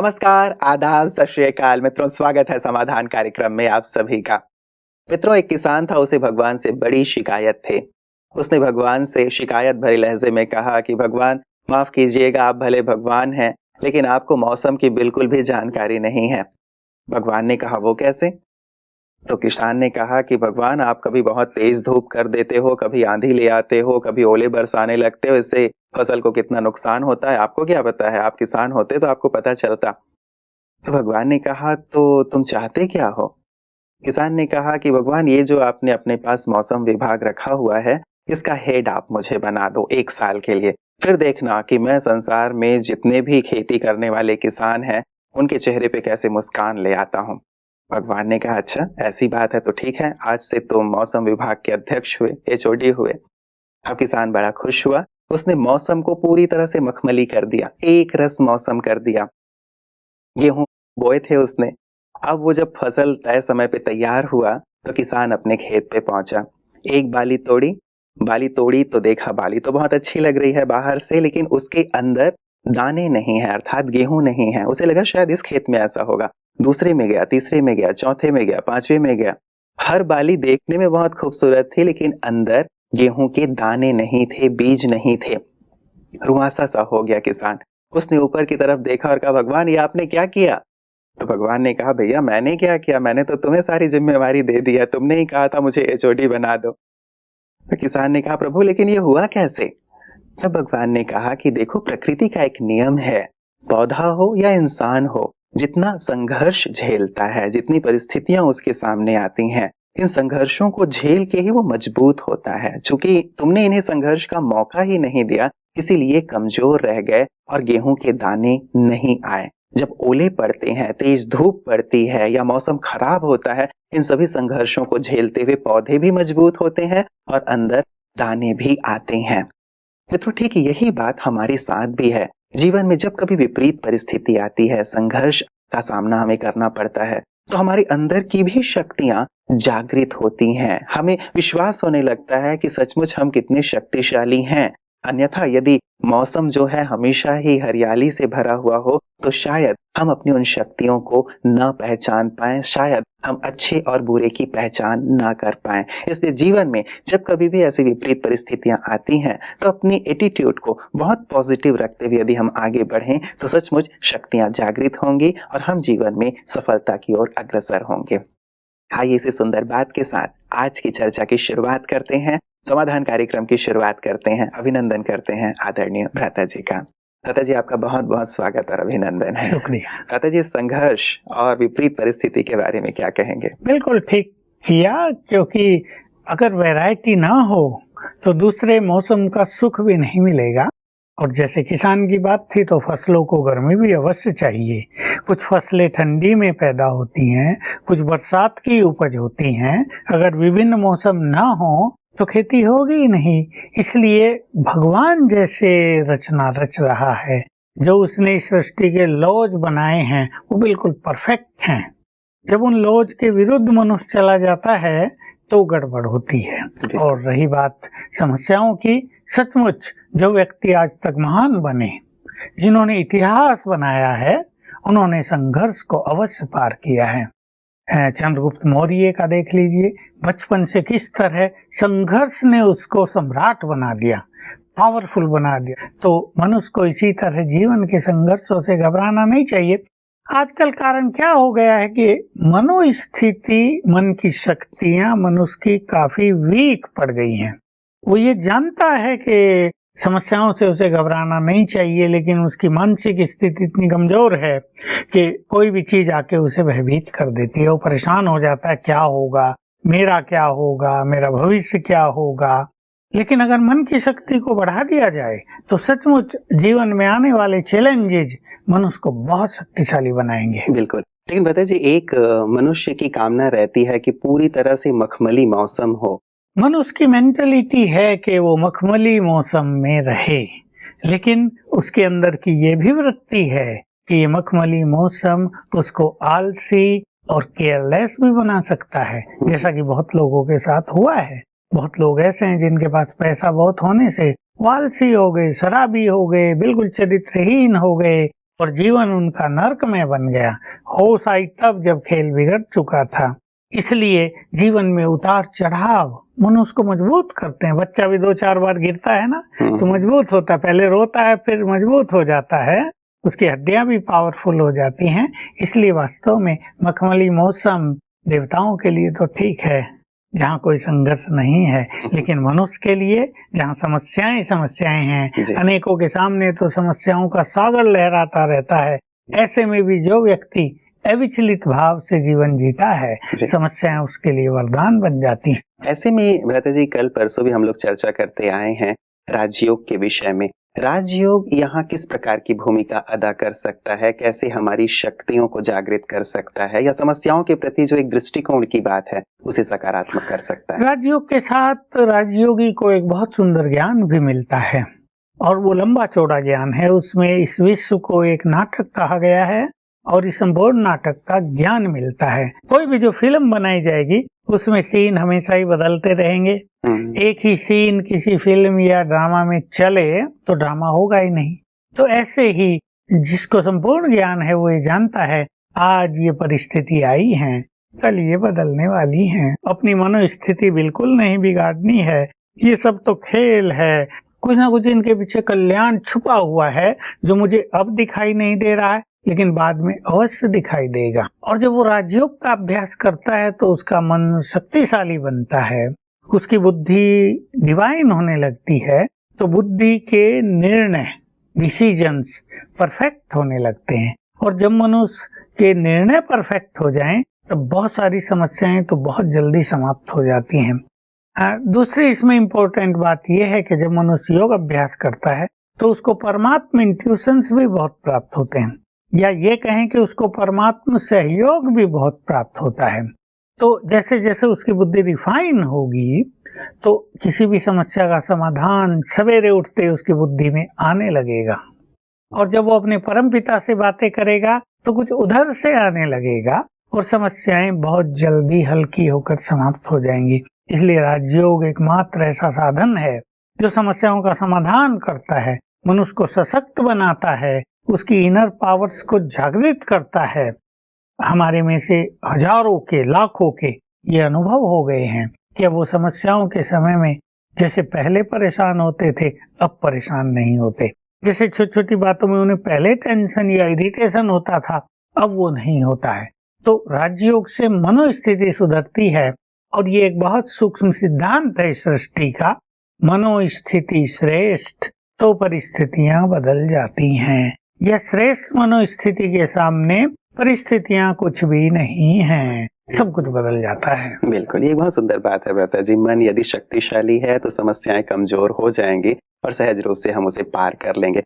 नमस्कार, आदाब, सत श्री अकाल मित्रों, स्वागत है समाधान कार्यक्रम में आप सभी का। मित्रों, एक किसान था, उसे भगवान से बड़ी शिकायत थी। उसने भगवान से शिकायत भरे लहजे में कहा कि भगवान माफ कीजिएगा, आप भले भगवान हैं, लेकिन आपको मौसम की बिल्कुल भी जानकारी नहीं है। भगवान ने कहा, वो कैसे? तो किसान ने कहा कि भगवान, आप कभी बहुत तेज धूप कर देते हो, कभी आंधी ले आते हो, कभी ओले बरसाने लगते हो, इससे फसल को कितना नुकसान होता है, आपको क्या पता है? आप किसान होते तो आपको पता चलता। तो भगवान ने कहा, तो तुम चाहते क्या हो? किसान ने कहा कि भगवान, ये जो आपने अपने पास मौसम विभाग रखा हुआ है, इसका हेड आप मुझे बना दो 1 साल के लिए। फिर देखना कि मैं संसार में जितने भी खेती करने वाले किसान हैं, उनके चेहरे पे कैसे मुस्कान ले आता हूँ। भगवान ने कहा, अच्छा ऐसी बात है तो ठीक है, आज से तुम मौसम विभाग के अध्यक्ष हुए, एचओडी हुए। अब किसान बड़ा खुश हुआ। उसने मौसम को पूरी तरह से मखमली कर दिया, एक रस मौसम कर दिया। गेहूं बोए थे उसने। अब वो जब फसल तय समय पे तैयार हुआ तो किसान अपने खेत पे पहुंचा। एक बाली तोड़ी तो देखा, बाली तो बहुत अच्छी लग रही है बाहर से, लेकिन उसके अंदर दाने नहीं है, अर्थात गेहूं नहीं है। उसे लगा शायद इस खेत में ऐसा होगा। दूसरे में गया, तीसरे में गया, चौथे में गया, पांचवे में गया। हर बाली देखने में बहुत खूबसूरत थी, लेकिन अंदर गेहूं के दाने नहीं थे, बीज नहीं थे। रुआंसा सा हो गया किसान। उसने ऊपर की तरफ देखा और कहा, भगवान ये आपने क्या किया? तो भगवान ने कहा, भैया मैंने क्या किया, मैंने तो तुम्हें सारी जिम्मेवारी दे दी है, तुमने ही कहा था मुझे एचओडी बना दो। तो किसान ने कहा, प्रभु लेकिन ये हुआ कैसे? तब भगवान ने कहा कि देखो, प्रकृति का एक नियम है, पौधा हो या इंसान हो, जितना संघर्ष झेलता है, जितनी परिस्थितियां उसके सामने आती हैं, इन संघर्षों को झेल के ही वो मजबूत होता है। चूंकि तुमने इन्हें संघर्ष का मौका ही नहीं दिया, इसीलिए कमजोर रह गए और गेहूं के दाने नहीं आए। जब ओले पड़ते हैं, तेज धूप पड़ती है या मौसम खराब होता है, इन सभी संघर्षों को झेलते हुए पौधे भी मजबूत होते हैं और अंदर दाने भी आते हैं। मित्रों, ठीक यही बात हमारे साथ भी है। जीवन में जब कभी विपरीत परिस्थिति आती है, संघर्ष का सामना हमें करना पड़ता है, तो हमारे अंदर की भी शक्तियां जागृत होती हैं। हमें विश्वास होने लगता है कि सचमुच हम कितने शक्तिशाली हैं। अन्यथा यदि मौसम जो है हमेशा ही हरियाली से भरा हुआ हो, तो शायद हम अपनी उन शक्तियों को न पहचान पाएं, शायद हम अच्छे और बुरे की पहचान ना कर पाएं। इसलिए जीवन में जब कभी भी ऐसी विपरीत परिस्थितियां आती हैं, तो अपनी एटीट्यूड को बहुत पॉजिटिव रखते हुए यदि हम आगे बढ़ें, तो सचमुच शक्तियां जागृत होंगी और हम जीवन में सफलता की ओर अग्रसर होंगे। आइए इसी सुंदर बात के साथ आज की चर्चा की शुरुआत करते हैं, समाधान कार्यक्रम की शुरुआत करते हैं। अभिनंदन करते हैं आदरणीय भ्राता जी का। भ्राता जी, आपका बहुत बहुत स्वागत और अभिनंदन है। शुक्रिया। भ्राता जी, संघर्ष और विपरीत परिस्थिति के बारे में क्या कहेंगे? बिल्कुल ठीक किया, क्योंकि अगर वैरायटी ना हो तो दूसरे मौसम का सुख भी नहीं मिलेगा। और जैसे किसान की बात थी, तो फसलों को गर्मी भी अवश्य चाहिए। कुछ फसलें ठंडी में पैदा होती हैं, कुछ बरसात की उपज होती हैं। अगर विभिन्न मौसम ना हो तो खेती होगी ही नहीं। इसलिए भगवान जैसे रचना रच रहा है, जो उसने इस सृष्टि के लॉज बनाए हैं, वो बिल्कुल परफेक्ट हैं। जब उन लॉज के विरुद्ध मनुष्य चला जाता है तो गड़बड़ होती है। और रही बात समस्याओं की, सचमुच जो व्यक्ति आज तक महान बने, जिन्होंने इतिहास बनाया है, उन्होंने संघर्ष को अवश्य पार किया है। चंद्रगुप्त मौर्य का देख लीजिए, बचपन से किस तरह संघर्ष ने उसको सम्राट बना दिया, पावरफुल बना दिया। तो मनुष्य को इसी तरह जीवन के संघर्षों से घबराना नहीं चाहिए। आजकल कारण क्या हो गया है कि मनोस्थिति, मन की शक्तियां मनुष्य की काफी वीक पड़ गई हैं। वो ये जानता है कि समस्याओं से उसे घबराना नहीं चाहिए, लेकिन उसकी मानसिक स्थिति इतनी कमजोर है कि कोई भी चीज आके उसे भयभीत कर देती है। वो परेशान हो जाता है, क्या होगा, मेरा क्या होगा, मेरा भविष्य क्या होगा। लेकिन अगर मन की शक्ति को बढ़ा दिया जाए तो सचमुच जीवन में आने वाले चैलेंजेस मनुष्य को बहुत शक्तिशाली बनाएंगे। बिल्कुल। लेकिन भ्राता जी, एक मनुष्य की कामना रहती है कि पूरी तरह से मखमली मौसम हो। मनुष्य की मेंटलिटी है कि वो मखमली मौसम में रहे, लेकिन उसके अंदर की ये भी वृत्ति है कि ये मखमली मौसम उसको आलसी और केयरलेस भी बना सकता है, जैसा कि बहुत लोगों के साथ हुआ है। बहुत लोग ऐसे हैं जिनके पास पैसा बहुत होने से वो आलसी हो गए, शराबी हो गए, बिल्कुल चरित्रहीन हो गए और जीवन उनका नरकमय बन गया। होश आई तब जब खेल बिगड़ चुका था। इसलिए जीवन में उतार चढ़ाव मनुष्य को मजबूत करते हैं। बच्चा भी 2-4 बार गिरता है ना तो मजबूत होता है, पहले रोता है फिर मजबूत हो जाता है, उसकी हड्डियां भी पावरफुल हो जाती हैं। इसलिए वास्तव में मखमली मौसम देवताओं के लिए तो ठीक है जहाँ कोई संघर्ष नहीं है, लेकिन मनुष्य के लिए जहाँ समस्याएं हैं, अनेकों के सामने तो समस्याओं का सागर लहराता रहता है, ऐसे में भी जो व्यक्ति अविचलित भाव से जीवन जीता है, समस्याएं उसके लिए वरदान बन जाती हैं। ऐसे में भ्राता जी, कल परसों भी हम लोग चर्चा करते आए हैं राजयोग के विषय में। राजयोग यहाँ किस प्रकार की भूमिका अदा कर सकता है, कैसे हमारी शक्तियों को जागृत कर सकता है, या समस्याओं के प्रति जो एक दृष्टिकोण की बात है उसे सकारात्मक कर सकता है? राजयोग के साथ राजयोगी को एक बहुत सुंदर ज्ञान भी मिलता है और वो लंबा चौड़ा ज्ञान है। उसमें इस विश्व को एक नाटक कहा गया है और इस संपूर्ण नाटक का ज्ञान मिलता है। कोई भी जो फिल्म बनाई जाएगी उसमें सीन हमेशा ही बदलते रहेंगे। एक ही सीन किसी फिल्म या ड्रामा में चले तो ड्रामा होगा ही नहीं। तो ऐसे ही जिसको संपूर्ण ज्ञान है वो ये जानता है आज ये परिस्थिति आई है, कल ये बदलने वाली है। अपनी मनोस्थिति बिल्कुल नहीं बिगाड़नी है। ये सब तो खेल है, कुछ ना कुछ इनके पीछे कल्याण छुपा हुआ है जो मुझे अब दिखाई नहीं दे रहा है लेकिन बाद में अवश्य दिखाई देगा। और जब वो राजयोग का अभ्यास करता है तो उसका मन शक्तिशाली बनता है, उसकी बुद्धि डिवाइन होने लगती है, तो बुद्धि के निर्णय डिसीजंस परफेक्ट होने लगते हैं। और जब मनुष्य के निर्णय परफेक्ट हो जाएं तो बहुत सारी समस्याएं तो बहुत जल्दी समाप्त हो जाती हैं। दूसरी इसमें इम्पोर्टेंट बात यह है कि जब मनुष्य योग अभ्यास करता है तो उसको परमात्मा इंट्यूशंस भी बहुत प्राप्त होते हैं, या ये कहें कि उसको परमात्मा सहयोग भी बहुत प्राप्त होता है। तो जैसे जैसे उसकी बुद्धि रिफाइन होगी तो किसी भी समस्या का समाधान सवेरे उठते उसकी बुद्धि में आने लगेगा। और जब वो अपने परमपिता से बातें करेगा तो कुछ उधर से आने लगेगा और समस्याएं बहुत जल्दी हल्की होकर समाप्त हो जाएंगी। इसलिए राजयोग एकमात्र ऐसा साधन है जो समस्याओं का समाधान करता है, मनुष्य को सशक्त बनाता है, उसकी इनर पावर्स को जागृत करता है। हमारे में से हजारों के लाखों के ये अनुभव हो गए हैं कि अब वो समस्याओं के समय में जैसे पहले परेशान होते थे अब परेशान नहीं होते। जैसे छोटी छोटी बातों में उन्हें पहले टेंशन या इरिटेशन होता था अब वो नहीं होता है। तो राजयोग से मनोस्थिति सुधरती है और ये एक बहुत सूक्ष्म सिद्धांत है सृष्टि का, मनोस्थिति श्रेष्ठ तो परिस्थितियां बदल जाती हैं। यह श्रेष्ठ मनोस्थिति के सामने परिस्थितियां कुछ भी नहीं हैं, सब कुछ बदल जाता है। बिल्कुल, ये बहुत सुंदर बात है भ्राता जी। मन यदि शक्तिशाली है तो समस्याएं कमजोर हो जाएंगी और सहज रूप से हम उसे पार कर लेंगे।